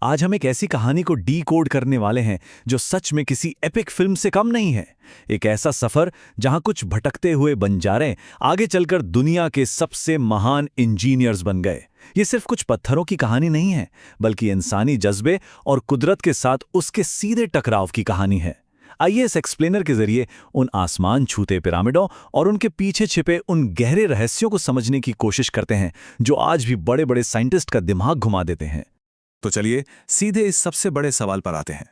आज हम एक ऐसी कहानी को डीकोड करने वाले हैं जो सच में किसी एपिक फिल्म से कम नहीं है। एक ऐसा सफर जहां कुछ भटकते हुए बंजारे आगे चलकर दुनिया के सबसे महान इंजीनियर्स बन गए। ये सिर्फ कुछ पत्थरों की कहानी नहीं है, बल्कि इंसानी जज्बे और कुदरत के साथ उसके सीधे टकराव की कहानी है। आइए इस एक्सप्लेनर के जरिए उन आसमान छूते पिरामिडों और उनके पीछे छिपे उन गहरे रहस्यों को समझने की कोशिश करते हैं जो आज भी बड़े बड़े साइंटिस्ट का दिमाग घुमा देते हैं। तो चलिए सीधे इस सबसे बड़े सवाल पर आते हैं।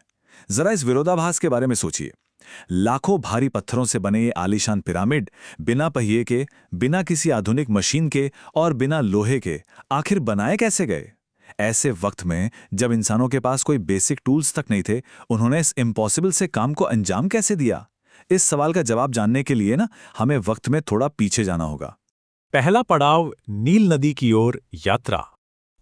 जरा इस विरोधाभास के बारे में सोचिए। लाखों भारी पत्थरों से बने ये आलीशान पिरामिड बिना पहिए के, बिना किसी आधुनिक मशीन के और बिना लोहे के आखिर बनाए कैसे गए? ऐसे वक्त में जब इंसानों के पास कोई बेसिक टूल्स तक नहीं थे, उन्होंने इस इम्पॉसिबल से काम को अंजाम कैसे दिया? इस सवाल का जवाब जानने के लिए हमें वक्त में थोड़ा पीछे जाना होगा। पहला पड़ाव, नील नदी की ओर यात्रा।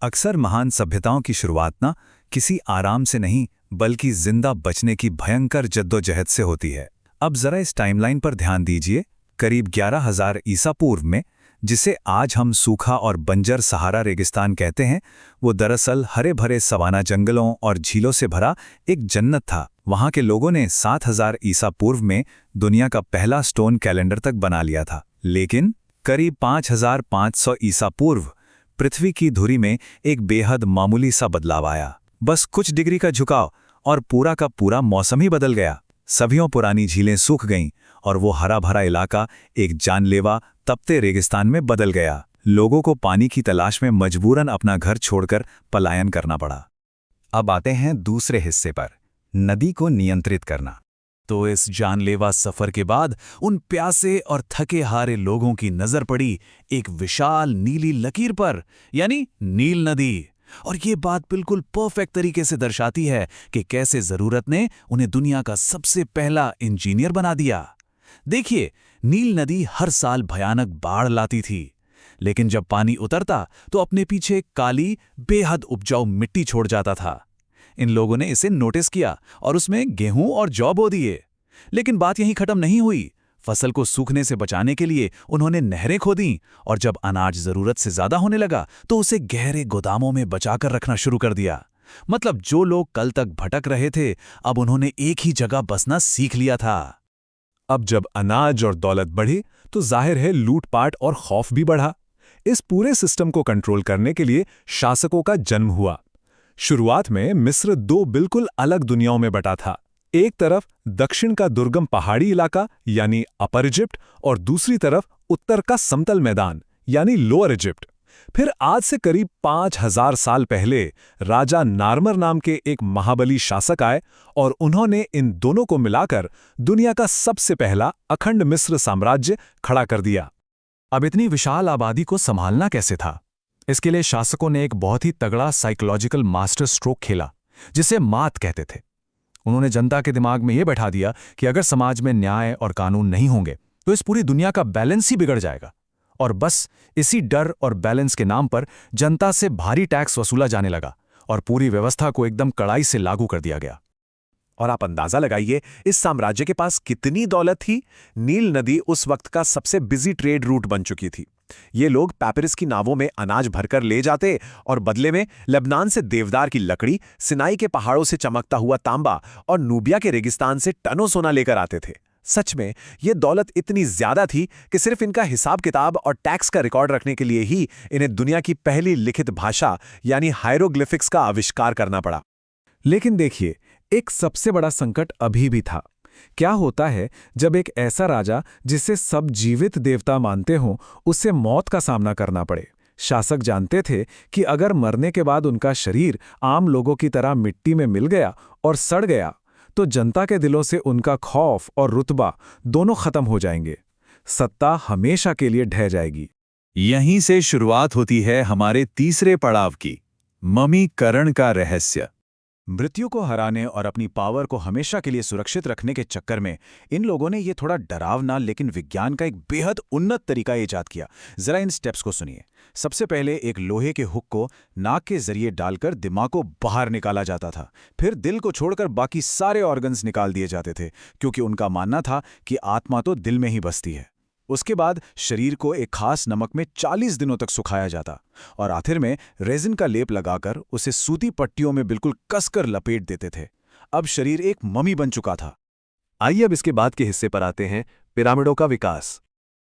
अक्सर महान सभ्यताओं की शुरुआत किसी आराम से नहीं, बल्कि जिंदा बचने की भयंकर जद्दोजहद से होती है। अब जरा इस टाइमलाइन पर ध्यान दीजिए। करीब 11,000 ईसा पूर्व में, जिसे आज हम सूखा और बंजर सहारा रेगिस्तान कहते हैं, वो दरअसल हरे भरे सवाना जंगलों और झीलों से भरा एक जन्नत था। वहां के लोगों ने 7,000 ईसा पूर्व में दुनिया का पहला स्टोन कैलेंडर तक बना लिया था। लेकिन करीब 5,500 ईसा पूर्व पृथ्वी की धुरी में एक बेहद मामूली सा बदलाव आया। बस कुछ डिग्री का झुकाव और पूरा का पूरा मौसम ही बदल गया। सदियों पुरानी झीलें सूख गईं और वो हरा भरा इलाका एक जानलेवा तपते रेगिस्तान में बदल गया। लोगों को पानी की तलाश में मजबूरन अपना घर छोड़कर पलायन करना पड़ा। अब आते हैं दूसरे हिस्से पर, नदी को नियंत्रित करना। तो इस जानलेवा सफर के बाद उन प्यासे और थके हारे लोगों की नजर पड़ी एक विशाल नीली लकीर पर, यानी नील नदी। और ये बात बिल्कुल परफेक्ट तरीके से दर्शाती है कि कैसे जरूरत ने उन्हें दुनिया का सबसे पहला इंजीनियर बना दिया। देखिए, नील नदी हर साल भयानक बाढ़ लाती थी, लेकिन जब पानी उतरता तो अपने पीछे काली बेहद उपजाऊ मिट्टी छोड़ जाता था। इन लोगों ने इसे नोटिस किया और उसमें गेहूं और जौ बो दिए। लेकिन बात यहीं खत्म नहीं हुई। फसल को सूखने से बचाने के लिए उन्होंने नहरें खोदी और जब अनाज जरूरत से ज्यादा होने लगा तो उसे गहरे गोदामों में बचाकर रखना शुरू कर दिया। मतलब जो लोग कल तक भटक रहे थे, अब उन्होंने एक ही जगह बसना सीख लिया था। अब जब अनाज और दौलत बढ़ी तो जाहिर है लूटपाट और खौफ भी बढ़ा। इस पूरे सिस्टम को कंट्रोल करने के लिए शासकों का जन्म हुआ। शुरुआत में मिस्र दो बिल्कुल अलग दुनियाओं में बटा था। एक तरफ दक्षिण का दुर्गम पहाड़ी इलाका यानी अपर इजिप्ट और दूसरी तरफ उत्तर का समतल मैदान यानी लोअर इजिप्ट। फिर आज से करीब 5,000 साल पहले राजा नार्मर नाम के एक महाबली शासक आए और उन्होंने इन दोनों को मिलाकर दुनिया का सबसे पहला अखंड मिस्र साम्राज्य खड़ा कर दिया। अब इतनी विशाल आबादी को संभालना कैसे था? इसके लिए शासकों ने एक बहुत ही तगड़ा साइकोलॉजिकल मास्टर स्ट्रोक खेला, जिसे मात कहते थे। उन्होंने जनता के दिमाग में यह बैठा दिया कि अगर समाज में न्याय और कानून नहीं होंगे तो इस पूरी दुनिया का बैलेंस ही बिगड़ जाएगा। और बस इसी डर और बैलेंस के नाम पर जनता से भारी टैक्स वसूला जाने लगा और पूरी व्यवस्था को एकदम कड़ाई से लागू कर दिया गया। और आप अंदाजा लगाइए इस साम्राज्य के पास कितनी दौलत थी। नील नदी उस वक्त का सबसे बिजी ट्रेड रूट बन चुकी थी। ये लोग पैपिरस की नावों में अनाज भरकर ले जाते और बदले में लेबनान से देवदार की लकड़ी, सिनाई के पहाड़ों से चमकता हुआ तांबा और नूबिया के रेगिस्तान से टनों सोना लेकर आते थे। सच में ये दौलत इतनी ज्यादा थी कि सिर्फ इनका हिसाब किताब और टैक्स का रिकॉर्ड रखने के लिए ही इन्हें दुनिया की पहली लिखित भाषा यानी हायरोग्लिफिक्स का आविष्कार करना पड़ा। लेकिन देखिए, एक सबसे बड़ा संकट अभी भी था। क्या होता है जब एक ऐसा राजा जिसे सब जीवित देवता मानते हों, उससे मौत का सामना करना पड़े? शासक जानते थे कि अगर मरने के बाद उनका शरीर आम लोगों की तरह मिट्टी में मिल गया और सड़ गया तो जनता के दिलों से उनका खौफ और रुतबा दोनों खत्म हो जाएंगे। सत्ता हमेशा के लिए ढह जाएगी। यहीं से शुरुआत होती है हमारे तीसरे पड़ाव की, ममीकरण का रहस्य। मृत्यु को हराने और अपनी पावर को हमेशा के लिए सुरक्षित रखने के चक्कर में इन लोगों ने ये थोड़ा डरावना लेकिन विज्ञान का एक बेहद उन्नत तरीका ईजाद किया। जरा इन स्टेप्स को सुनिए। सबसे पहले एक लोहे के हुक को नाक के जरिए डालकर दिमाग को बाहर निकाला जाता था। फिर दिल को छोड़कर बाकी सारे ऑर्गन्स निकाल दिए जाते थे, क्योंकि उनका मानना था कि आत्मा तो दिल में ही बसती है। उसके बाद शरीर को एक खास नमक में 40 दिनों तक सुखाया जाता और आखिर में रेजिन का लेप लगाकर उसे सूती पट्टियों में बिल्कुल कसकर लपेट देते थे। अब शरीर एक ममी बन चुका था। आइए अब इसके बाद के हिस्से पर आते हैं, पिरामिडों का विकास।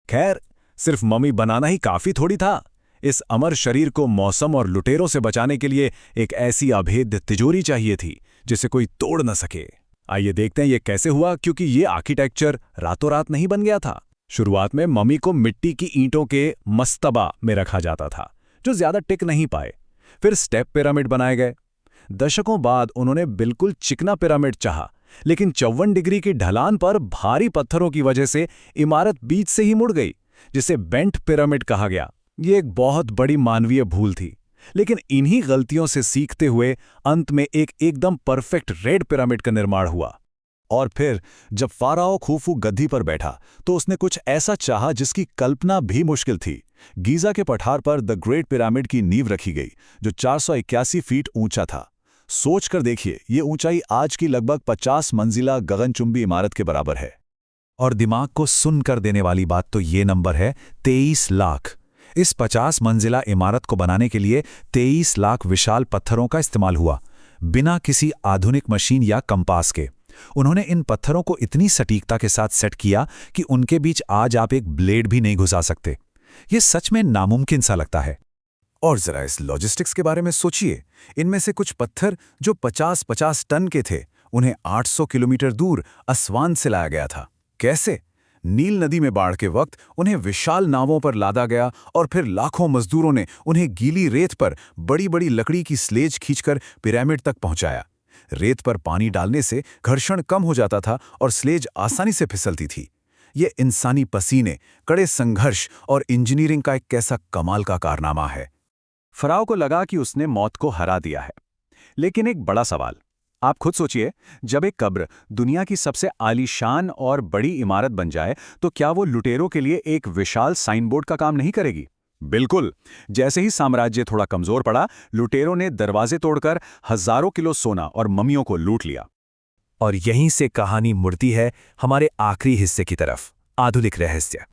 खैर, सिर्फ ममी बनाना ही काफी थोड़ी था। इस अमर शरीर को मौसम और लुटेरों से बचाने के लिए एक ऐसी अभेद्य तिजोरी चाहिए थी जिसे कोई तोड़ न सके। आइए देखते हैं ये कैसे हुआ, क्योंकि ये आर्किटेक्चर रातों रात नहीं बन गया था। शुरुआत में ममी को मिट्टी की ईंटों के मस्तबा में रखा जाता था, जो ज्यादा टिक नहीं पाए। फिर स्टेप पिरामिड बनाए गए। दशकों बाद उन्होंने बिल्कुल चिकना पिरामिड चाहा, लेकिन 54 डिग्री की ढलान पर भारी पत्थरों की वजह से इमारत बीच से ही मुड़ गई, जिसे बेंट पिरामिड कहा गया। ये एक बहुत बड़ी मानवीय भूल थी, लेकिन इन्हीं गलतियों से सीखते हुए अंत में एक एकदम परफेक्ट रेड पिरामिड का निर्माण हुआ। और फिर जब फाराओ खूफू गद्दी पर बैठा तो उसने कुछ ऐसा चाहा जिसकी कल्पना भी मुश्किल थी। गीजा के पठार पर द ग्रेट पिरामिड की नींव रखी गई, जो 481 फीट ऊंचा था। सोच कर देखिए, ये ऊंचाई आज की लगभग 50 मंजिला गगनचुंबी इमारत के बराबर है। और दिमाग को सुन कर देने वाली बात तो ये नंबर है 23 लाख। इस 50 मंजिला इमारत को बनाने के लिए 23 लाख विशाल पत्थरों का इस्तेमाल हुआ, बिना किसी आधुनिक मशीन या कंपास के। उन्होंने इन पत्थरों को इतनी सटीकता के साथ सेट किया कि उनके बीच आज आप एक ब्लेड भी नहीं घुसा सकते। ये सच में नामुमकिन सा लगता है। और जरा इस लॉजिस्टिक्स के बारे में सोचिए। इनमें से कुछ पत्थर जो 50-50 टन के थे, उन्हें 800 किलोमीटर दूर असवान से लाया गया था। कैसे? नील नदी में बाढ़ के वक्त उन्हें विशाल नावों पर लादा गया और फिर लाखों मजदूरों ने उन्हें गीली रेत पर बड़ी बड़ी लकड़ी की स्लेज खींचकर पिरामिड तक पहुंचाया। रेत पर पानी डालने से घर्षण कम हो जाता था और स्लेज आसानी से फिसलती थी। ये इंसानी पसीने, कड़े संघर्ष और इंजीनियरिंग का एक कैसा कमाल का कारनामा है। फराओ को लगा कि उसने मौत को हरा दिया है, लेकिन एक बड़ा सवाल। आप खुद सोचिए, जब एक कब्र दुनिया की सबसे आलीशान और बड़ी इमारत बन जाए तो क्या वो लुटेरों के लिए एक विशाल साइन बोर्ड का काम नहीं करेगी? बिल्कुल। जैसे ही साम्राज्य थोड़ा कमजोर पड़ा, लुटेरों ने दरवाजे तोड़कर हजारों किलो सोना और ममियों को लूट लिया। और यहीं से कहानी मुड़ती है हमारे आखिरी हिस्से की तरफ, आधुनिक रहस्य।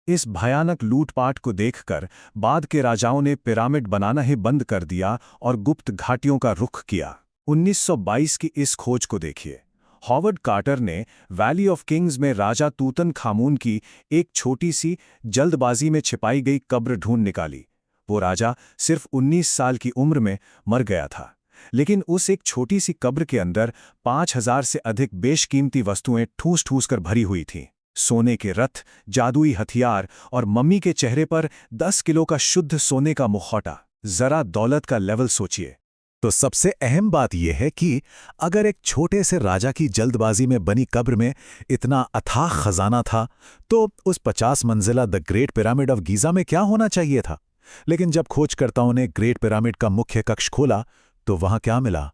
इस भयानक लूटपाट को देखकर बाद के राजाओं ने पिरामिड बनाना ही बंद कर दिया और गुप्त घाटियों का रुख किया। 1922 की इस खोज को देखिए। हॉवर्ड कार्टर ने वैली ऑफ किंग्स में राजा तूतनखामून की एक छोटी सी जल्दबाजी में छिपाई गई कब्र ढूंढ निकाली। वो राजा सिर्फ 19 साल की उम्र में मर गया था, लेकिन उस एक छोटी सी कब्र के अंदर 5000 से अधिक बेशकीमती वस्तुएं ठूस-ठूस कर भरी हुई थीं। सोने के रथ, जादुई हथियार और मम्मी के चेहरे पर 10 किलो का शुद्ध सोने का मुखौटा। जरा दौलत का लेवल सोचिए। तो सबसे अहम बात यह है कि अगर एक छोटे से राजा की जल्दबाजी में बनी कब्र में इतना अथाह खजाना था, तो उस 50 मंजिला the great pyramid of Giza में क्या होना चाहिए था। लेकिन जब खोजकर्ताओं ने ग्रेट पिरामिड का मुख्य कक्ष खोला तो वहां क्या मिला?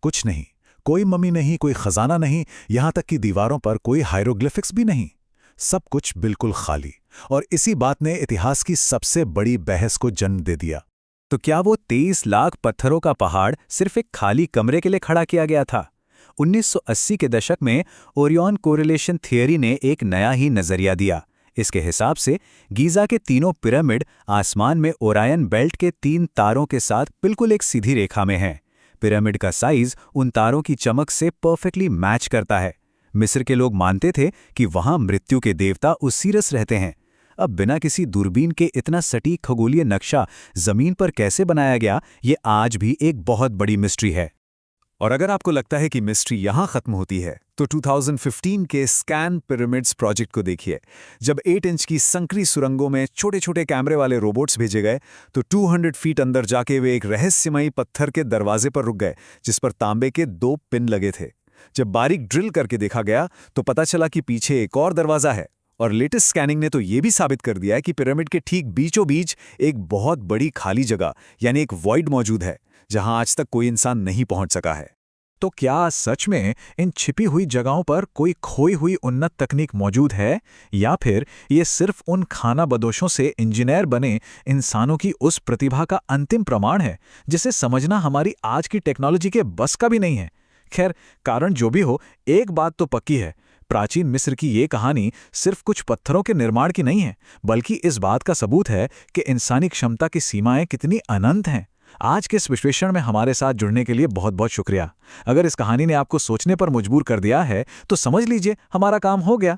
कुछ नहीं। कोई मम्मी नहीं, कोई खजाना नहीं, यहां तक कि दीवारों पर कोई हायरोग्लिफिक्स भी नहीं। सब कुछ बिल्कुल खाली। और इसी बात ने इतिहास की सबसे बड़ी बहस को जन्म दे दिया। तो क्या वो 23 लाख पत्थरों का पहाड़ सिर्फ एक खाली कमरे के लिए खड़ा किया गया था? 1980 के दशक में ओरियन कोरिलेशन थियरी ने एक नया ही नजरिया दिया। इसके हिसाब से गीजा के तीनों पिरामिड आसमान में ओरायन बेल्ट के 3 तारों के साथ बिल्कुल एक सीधी रेखा में हैं। पिरामिड का साइज उन तारों की चमक से परफेक्टली मैच करता है। मिस्र के लोग मानते थे कि वहां मृत्यु के देवता उसीरस रहते हैं। अब बिना किसी दूरबीन के इतना सटीक खगोलीय नक्शा जमीन पर कैसे बनाया गया, ये आज भी एक बहुत बड़ी मिस्ट्री है। और अगर आपको लगता है कि मिस्ट्री यहां खत्म होती है, तो 2015 के स्कैन पिरामिड्स प्रोजेक्ट को देखिए। जब 8 इंच की संकरी सुरंगों में छोटे छोटे कैमरे वाले रोबोट्स भेजे गए, तो 200 फीट अंदर जाके वे एक रहस्यमयी पत्थर के दरवाजे पर रुक गए, जिस पर तांबे के 2 पिन लगे थे। जब बारीक ड्रिल करके देखा गया तो पता चला कि पीछे एक और दरवाजा है। और लेटेस्ट स्कैनिंग ने तो यह भी साबित कर दिया है कि पिरामिड के ठीक बीचों बीच एक बहुत बड़ी खाली जगह, यानी एक वॉइड मौजूद है, जहां आज तक कोई इंसान नहीं पहुंच सका है। तो क्या सच में इन छिपी हुई जगहों पर कोई खोई हुई उन्नत तकनीक मौजूद है, या फिर ये सिर्फ उन खानाबदोशों से इंजीनियर बने इंसानों की उस प्रतिभा का अंतिम प्रमाण है जिसे समझना हमारी आज की टेक्नोलॉजी के बस का भी नहीं है? खैर, कारण जो भी हो, एक बात तो पक्की है, प्राचीन मिस्र की ये कहानी सिर्फ कुछ पत्थरों के निर्माण की नहीं है, बल्कि इस बात का सबूत है कि इंसानी क्षमता की सीमाएं कितनी अनंत हैं। आज के इस विश्लेषण में हमारे साथ जुड़ने के लिए बहुत बहुत शुक्रिया। अगर इस कहानी ने आपको सोचने पर मजबूर कर दिया है तो समझ लीजिए हमारा काम हो गया।